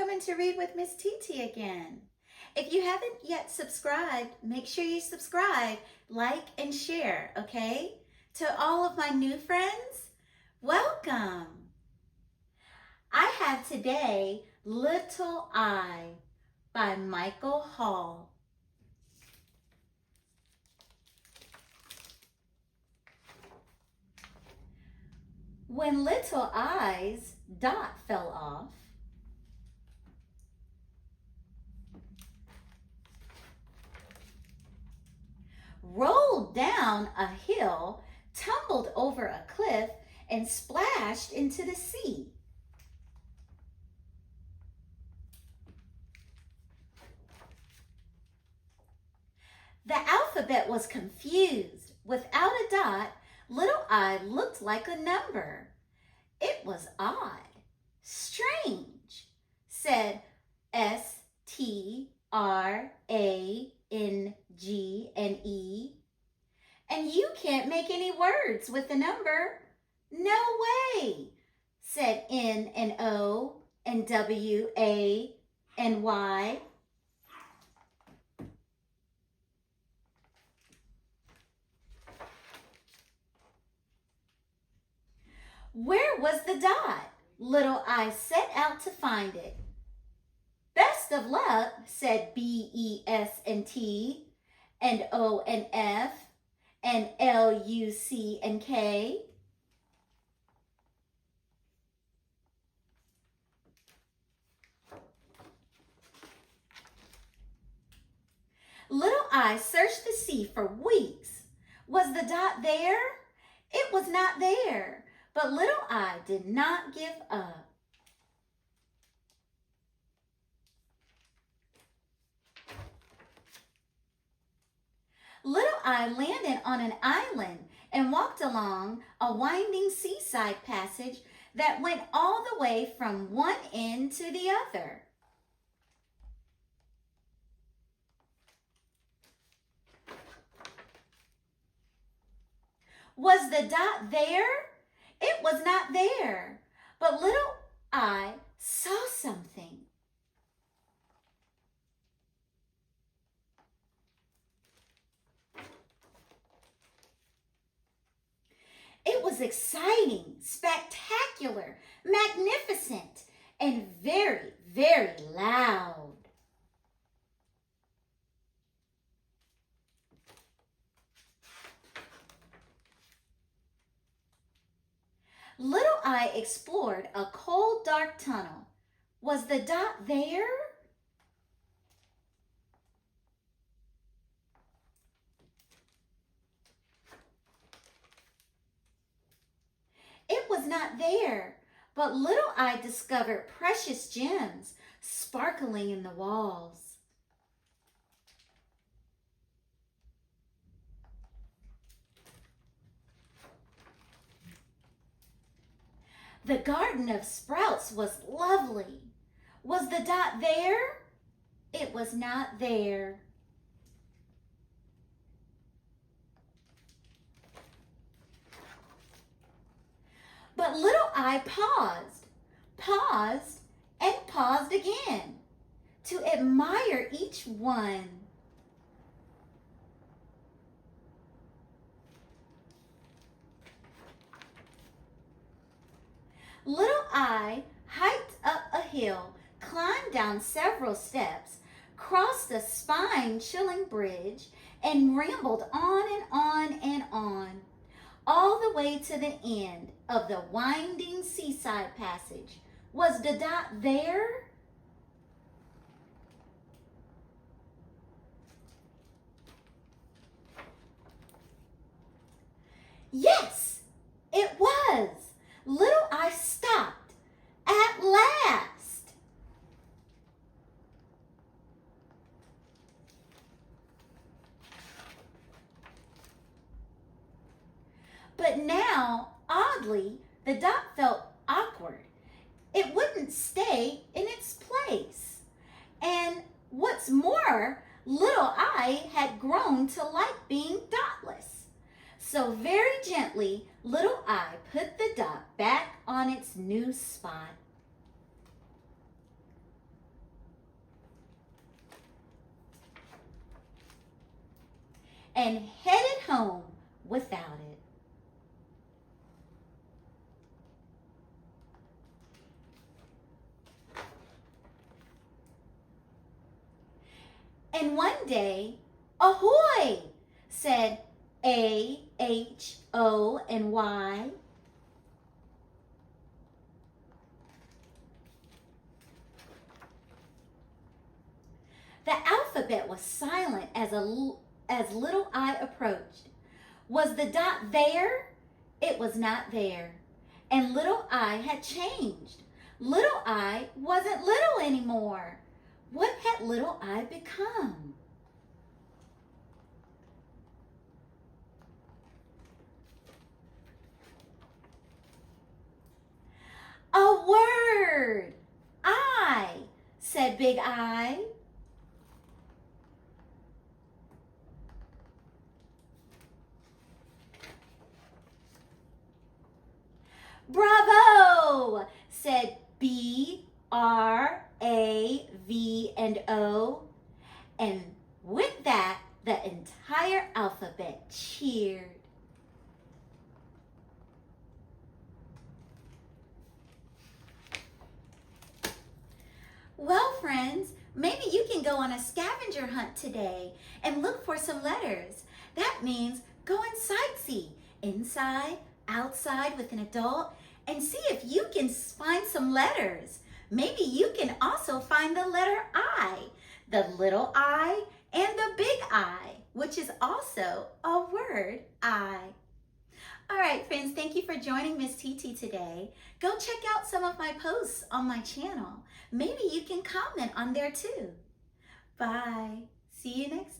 coming to Read with Miss TT again. If you haven't yet subscribed, make sure you subscribe, like, and share, okay? To all of my new friends, welcome. I have today Little I by Michael Hall. When Little I's dot fell off, rolled down a hill, tumbled over a cliff, and splashed into the sea. The alphabet was confused. Without a dot, Little I looked like a number. It was odd, strange, said STRANGE. And you can't make any words with the number. No way, said N and O and W, A and Y. Where was the dot? Little I set out to find it. Best of luck, said B, E, S, and T, and O, and F, and L, U, C, and K. Little I searched the sea for weeks. Was the dot there? It was not there. But Little I did not give up. Little I landed on an island and walked along a winding seaside passage that went all the way from one end to the other. Was the dot there? It was not there, but Little I saw something. It was exciting, spectacular, magnificent, and very, very loud. Little I explored a cold, dark tunnel. Was the dot there? It was not there, but Little I discovered precious gems sparkling in the walls. The garden of sprouts was lovely. Was the dot there? It was not there. But Little I paused, and paused again to admire each one. Little I hiked up a hill, climbed down several steps, crossed a spine-chilling bridge, and rambled on and on and on, all the way to the end of the winding seaside passage. Was the dot there? Yes, it was. Little I stopped at last. But now, oddly, the dot felt awkward. It wouldn't stay in its place. And what's more, Little I had grown to like being dotless. So very gently, Little I put the dot back on its new spot. and headed home without it. And one day, ahoy, said A, H, O, and Y. The alphabet was silent as little I approached. Was the dot there? It was not there. And little I had changed. Little I wasn't little anymore. What had little I become? A word. I, said Big I. Bravo, said B, R, A, V, and O. And with that, the entire alphabet cheered. Well, friends, maybe you can go on a scavenger hunt today and look for some letters. That means go and sightsee inside, outside with an adult, and see if you can find some letters. Maybe you can also find the letter I, the little I, and the big I, which is also a word, I. All right, friends, thank you for joining Miss TT today. Go check out some of my posts on my channel. Maybe you can comment on there too. Bye. See you next time.